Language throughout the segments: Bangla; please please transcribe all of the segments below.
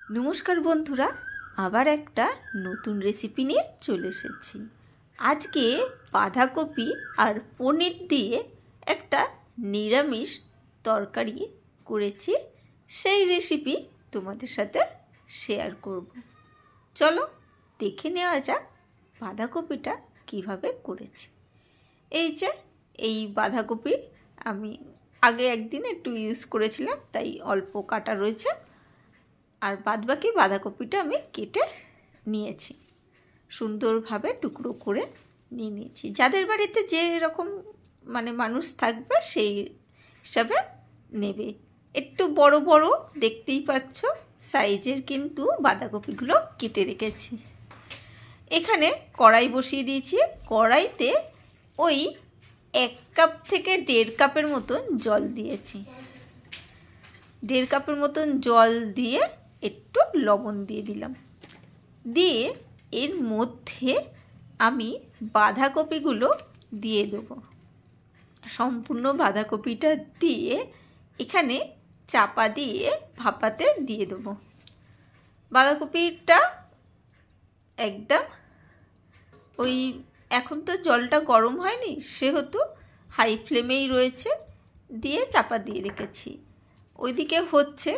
নমস্কার বন্ধুরা, আবার একটা নতুন রেসিপি নিয়ে চলে এসেছি। আজকে বাঁধাকপি আর পনির দিয়ে একটা নিরামিষ তরকারি করেছি, সেই রেসিপি তোমাদের সাথে শেয়ার করব। চলো দেখে নেওয়া যাক বাঁধাকপিটা কিভাবে করেছি। এই বাঁধাকপি আমি আগে একদিন একটু ইউজ করেছিলাম, তাই অল্প কাটা রয়েছে, আর বাদবাকি বাঁধাকপিটা আমি কেটে নিয়েছি, সুন্দরভাবে টুকরো করে নিয়েছি। যাদের বাড়িতে যে রকম মানুষ থাকবে সেই হিসাবে নেবে। একটু বড় বড় দেখতেই পাচ্ছ সাইজের কিন্তু বাঁধাকপিগুলো কেটে রেখেছি। এখানে কড়াই বসিয়ে দিয়েছি। কড়াইতে ওই 1 কাপ থেকে 1.5 কাপের মতন জল দিয়েছি। 1.5 কাপের মতন জল দিয়ে একটু লবণ দিয়ে দিলাম। দিয়ে এর মধ্যে আমি বাঁধাকপিগুলো দিয়ে দেবো। সম্পূর্ণ বাঁধাকপিটা দিয়ে এখানে চাপা দিয়ে ভাপাতে দিয়ে দেবো। বাঁধাকপিটা একদম এখন তো জলটা গরম হয়নি, সেহেতু হাই ফ্লেমেই রয়েছে, দিয়ে চাপা দিয়ে রেখেছি। ওইদিকে হচ্ছে,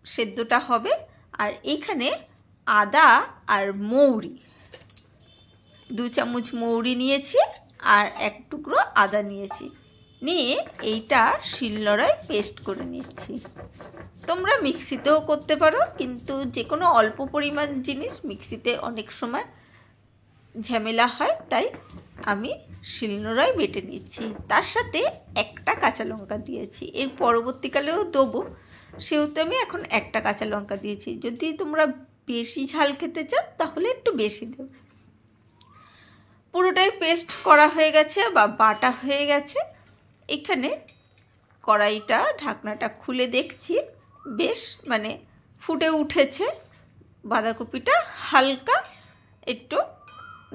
সেদ্ধটা হবে। আর এখানে আদা আর মৌরি, 2 চামচ মৌরি নিয়েছি আর 1 টুকরো আদা নিয়েছি, নিয়ে এইটা শিলনোড়ায় পেস্ট করে নিচ্ছি। তোমরা মিক্সিতেও করতে পারো, কিন্তু যে কোনো অল্প পরিমাণ জিনিস মিক্সিতে অনেক সময় ঝামেলা হয়, তাই আমি শিলনোড়ায় বেটে নিচ্ছি। তার সাথে 1টা কাঁচা লঙ্কা দিয়েছি, এর পরবর্তীকালেও দেবো, সেহেতু আমি এখন 1টা কাঁচা লঙ্কা দিয়েছি। যদি তোমরা বেশি ঝাল খেতে চাও তাহলে একটু বেশি দেবে। পুরোটাই পেস্ট করা হয়ে গেছে বা বাটা হয়ে গেছে। এখানে কড়াইটা ঢাকনাটা খুলে দেখছি, বেশ ফুটে উঠেছে। বাঁধাকপিটা হালকা একটু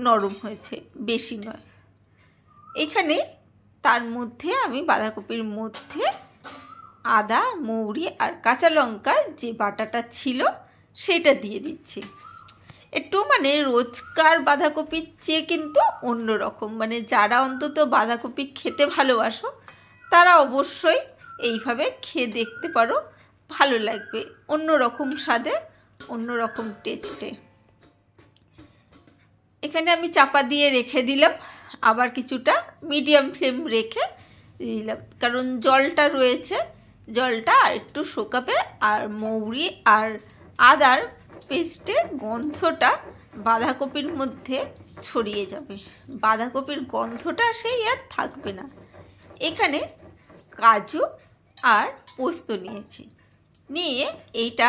নরম হয়েছে, বেশি নয়। এখানে তার মধ্যে আমি বাঁধাকপির মধ্যে আদা, মৌরি আর কাঁচা লঙ্কার যে বাটাটা ছিল সেটা দিয়ে দিচ্ছি। একটু রোজকার বাঁধাকপির চেয়ে কিন্তু অন্যরকম, যারা অন্তত বাঁধাকপি খেতে ভালোবাসো তারা অবশ্যই এইভাবে খেয়ে দেখতে পারো, ভালো লাগবে। অন্যরকম স্বাদে, অন্যরকম টেস্টে। এখানে আমি চাপা দিয়ে রেখে দিলাম, আবার কিছুটা মিডিয়াম ফ্লেম রেখে দিলাম, কারণ জলটা রয়েছে, জলটা আর একটু শুকাবে আর মৌরি আর আদার পেস্টের গন্ধটা বাঁধাকপির মধ্যে ছড়িয়ে যাবে। বাঁধাকপির গন্ধটা সেই আর থাকবে না। এখানে কাজু আর পোস্ত নিয়েছি, নিয়ে এইটা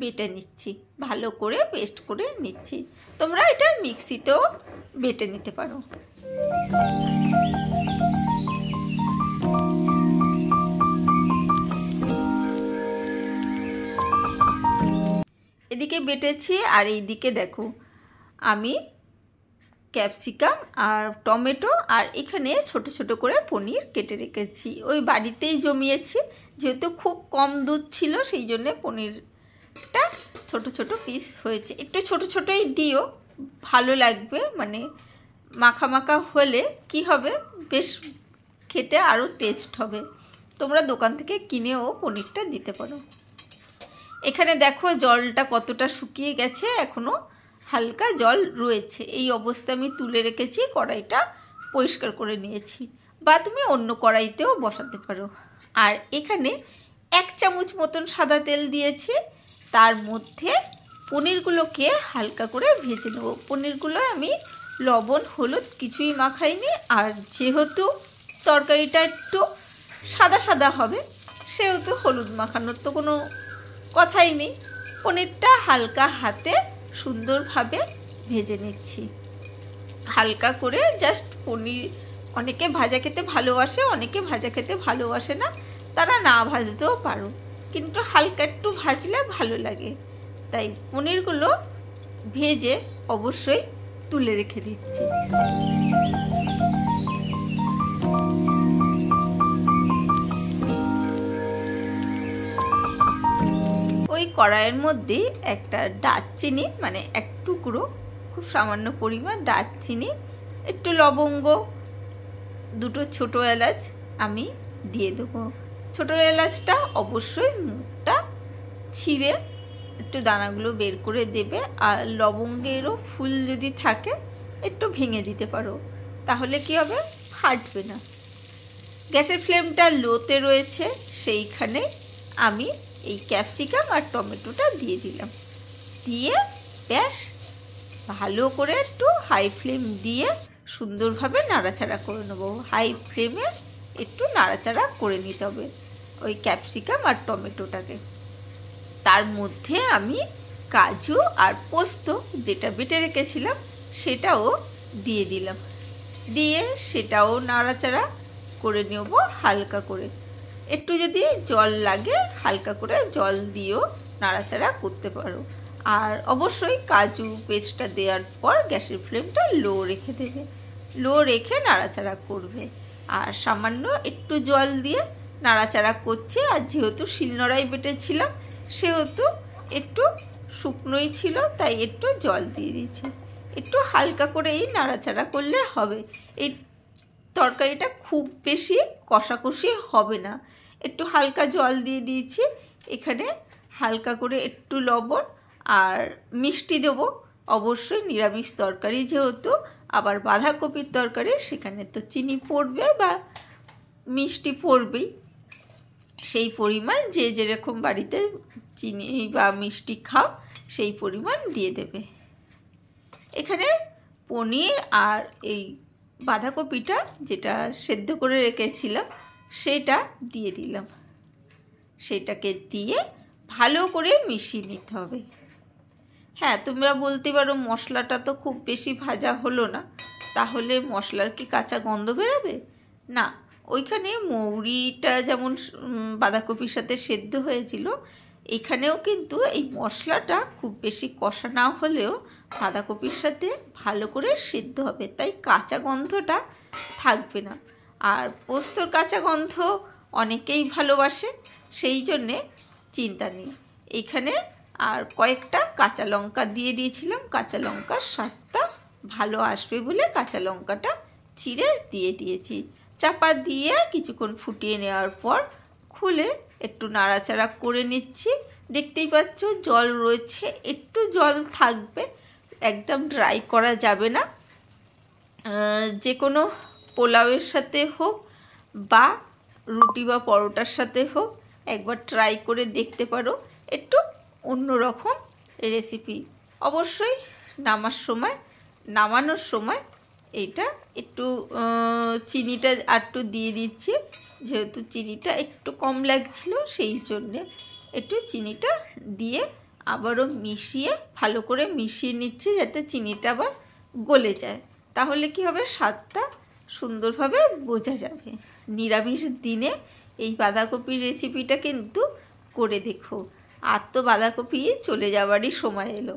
বেটে নিচ্ছি, ভালো করে পেস্ট করে নিচ্ছি। তোমরা এটা মিক্সিতেও বেটে নিতে পারো। এদিকে বেটেছি, আর এইদিকে দেখো আমি ক্যাপসিকাম আর টমেটো আর এখানে ছোট ছোট করে পনির কেটে রেখেছি। ওই বাড়িতেই জমিয়েছি, যেহেতু খুব কম দুধ ছিল সেই জন্যে পনিরটা ছোট ছোট পিস হয়েছে। একটু ছোট ছোটই দিও, ভালো লাগবে। মাখা মাখা হলে কি হবে, বেশ খেতে আরও টেস্ট হবে। তোমরা দোকান থেকে কিনেও পনিরটা দিতে পারো। এখানে দেখো জলটা কতটা শুকিয়ে গেছে, এখনও হালকা জল রয়েছে। এই অবস্থা আমি তুলে রেখেছি, কড়াইটা পরিষ্কার করে নিয়েছি, বা তুমি অন্য কড়াইতেও বসাতে পারো। আর এখানে 1 চামচ মতন সাদা তেল দিয়েছি, তার মধ্যে পনিরগুলোকে হালকা করে ভেজে নেব। পনিরগুলো আমি লবণ হলুদ কিছুই মাখাইনি, আর যেহেতু তরকারিটা একটু সাদা সাদা হবে সেহেতু হলুদ মাখানোর তো কোনো কথাই নেই। পনিরটা হালকা হাতে সুন্দরভাবে ভেজে নিচ্ছি, হালকা করে জাস্ট। পনির অনেকে ভাজা খেতে ভালোবাসে, অনেকে ভাজা খেতে ভালোবাসে না, তারা না ভাজতেও পারো, কিন্তু হালকা একটু ভাজলে ভালো লাগে। তাই পনিরগুলো ভেজে অবশ্যই তুলে রেখে দিচ্ছি। ওই কড়াইয়ের মধ্যে একটা দারচিনি মানে এক টুকরো খুব সামান্য পরিমাণ দারচিনি, একটু লবঙ্গ, দুটো ছোটো এলাচ আমি দিয়ে দেবো। ছোটো এলাচটা অবশ্যই মুখটা ছিঁড়ে একটু দানাগুলো বের করে দেবে, আর লবঙ্গেরও ফুল যদি থাকে একটু ভেঙে দিতে পারো, তাহলে কি হবে, ফাটবে না। গ্যাসের ফ্লেমটা লোতে রয়েছে, সেইখানে আমি এই ক্যাপসিকাম আর টমেটোটা দিয়ে দিলাম। দিয়ে বেশ ভালো করে একটু হাই ফ্লেম দিয়ে সুন্দরভাবে নাড়াচাড়া করে নেবো। হাই ফ্লেমে একটু নাড়াচাড়া করে নিতে হবে ওই ক্যাপসিকাম আর টমেটোটাকে। তার মধ্যে আমি কাজু আর পোস্ত যেটা বেটে রেখেছিলাম সেটাও দিয়ে দিলাম। দিয়ে সেটাও নাড়াচাড়া করে নেব হালকা করে। একটু যদি জল লাগে হালকা করে জল দিয়েও নাড়াচাড়া করতে পারো। আর অবশ্যই কাজু পেস্টটা দেওয়ার পর গ্যাসের ফ্লেমটা লো রেখে দেবে, লো রেখে নাড়াচাড়া করবে। আর সামান্য একটু জল দিয়ে নাড়াচাড়া করছে। আর যেহেতু শিলনোড়ায় বেটেছিলাম সেহেতু একটু শুকনোই ছিল, তাই একটু জল দিয়ে দিয়েছি। একটু হালকা করেই নাড়াচাড়া করলে হবে। এই তরকারিটা খুব বেশি কষাকষি হবে না। একটু হালকা জল দিয়ে দিয়েছি। এখানে হালকা করে একটু লবণ আর মিষ্টি দেবো, অবশ্যই নিরামিষ তরকারি যেহেতু, আবার বাঁধাকপির তরকারি সেখানে তো চিনি পড়বে বা মিষ্টি পড়বেই। সেই পরিমাণ যে যেরকম বাড়িতে চিনি বা মিষ্টি খাও সেই পরিমাণ দিয়ে দেবে। এখানে পনির আর এই বাঁধাকপিটা যেটা সেদ্ধ করে রেখেছিলাম সেটা দিয়ে দিলাম। সেটাকে দিয়ে ভালো করে মিশিয়ে নিতে হবে। হ্যাঁ, তোমরা বলতে পারো মশলাটা তো খুব বেশি ভাজা হলো না, তাহলে মশলার কি কাঁচা গন্ধ বেরোবে? না, ওইখানে মৌরিটা যেমন বাঁধাকপির সাথে সেদ্ধ হয়েছিল, এখানেও কিন্তু এই মশলাটা খুব বেশি কষা না হলেও বাঁধাকপির সাথে ভালো করে সেদ্ধ হবে, তাই কাঁচা গন্ধটা থাকবে না। আর পোস্তর কাঁচা গন্ধ অনেকেই ভালোবাসে, সেই জন্যে চিন্তা নেই। এখানে আর কয়েকটা কাঁচা লঙ্কা দিয়ে দিয়েছিলাম, কাঁচা লঙ্কার স্বাদটা ভালো আসবে বলে কাঁচা লঙ্কাটা চিড়ে দিয়ে দিয়েছি। চাপা দিয়ে কিছুক্ষণ ফুটিয়ে নেওয়ার পর খুলে একটু নাড়াচাড়া করে নিচ্ছি। দেখতেই পাচ্ছ জল রয়েছে, একটু জল থাকবে, একদম ড্রাই করা যাবে না। যে কোনো পোলাওয়ের সাথে হোক বা রুটি বা পরোটার সাথে হোক একবার ট্রাই করে দেখতে পারো। একটু অন্যরকম রেসিপি। অবশ্যই নামানোর সময় এইটা একটু চিনিটা একটু দিয়ে দিচ্ছি, যেহেতু চিনিটা একটু কম লাগছিল সেই জন্যে একটু চিনিটা দিয়ে আবারও মিশিয়ে ভালো করে মিশিয়ে নিচ্ছি যাতে চিনিটা আবার গলে যায়, তাহলে কি হবে, স্বাদটা সুন্দরভাবে বোঝা যাবে। নিরামিষ দিনে এই বাঁধাকপির রেসিপিটা কিন্তু করে দেখো। আর তো বাঁধাকপি চলে যাওয়ারই সময় এলো,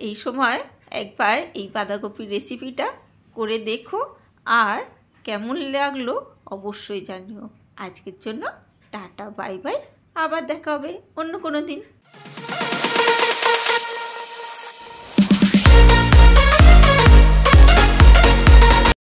এই সময় একবার এই বাঁধাকপির রেসিপিটা করে দেখো, আর কেমন লাগলো অবশ্যই জানিও। আজকের জন্য টাটা, বাই বাই, আবার দেখা হবে অন্য কোনো দিন।